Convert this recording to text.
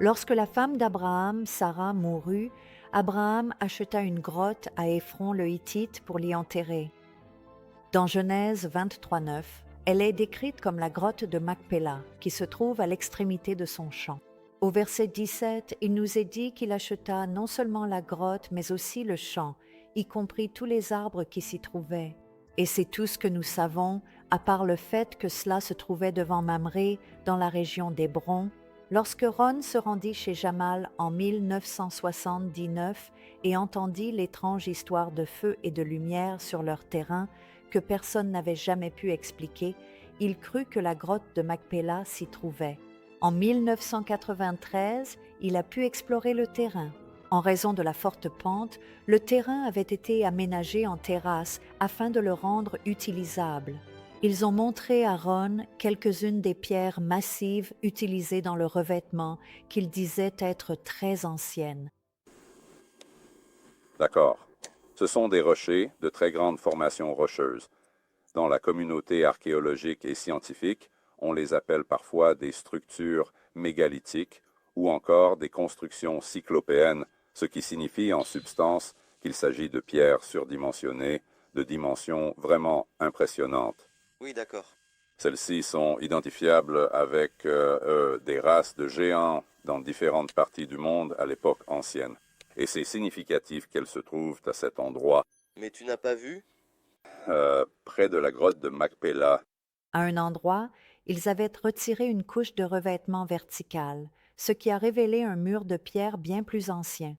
Lorsque la femme d'Abraham, Sarah, mourut, Abraham acheta une grotte à Éphron le Hittite pour l'y enterrer. Dans Genèse 23:9, elle est décrite comme la grotte de Macpéla, qui se trouve à l'extrémité de son champ. Au verset 17, il nous est dit qu'il acheta non seulement la grotte, mais aussi le champ, y compris tous les arbres qui s'y trouvaient. Et c'est tout ce que nous savons, à part le fait que cela se trouvait devant Mamré, dans la région d'Hébron, lorsque Ron se rendit chez Jamal en 1979 et entendit l'étrange histoire de feu et de lumière sur leur terrain que personne n'avait jamais pu expliquer, il crut que la grotte de Macpéla s'y trouvait. En 1993, il a pu explorer le terrain. En raison de la forte pente, le terrain avait été aménagé en terrasse afin de le rendre utilisable. Ils ont montré à Ron quelques-unes des pierres massives utilisées dans le revêtement qu'ils disaient être très anciennes. D'accord. Ce sont des rochers de très grande formation rocheuse. Dans la communauté archéologique et scientifique, on les appelle parfois des structures mégalithiques ou encore des constructions cyclopéennes, ce qui signifie en substance qu'il s'agit de pierres surdimensionnées, de dimensions vraiment impressionnantes. Oui, d'accord. Celles-ci sont identifiables avec des races de géants dans différentes parties du monde à l'époque ancienne. Et c'est significatif qu'elles se trouvent à cet endroit, Mais tu n'as pas vu? près de la grotte de Macpéla. À un endroit, ils avaient retiré une couche de revêtement vertical, ce qui a révélé un mur de pierre bien plus ancien.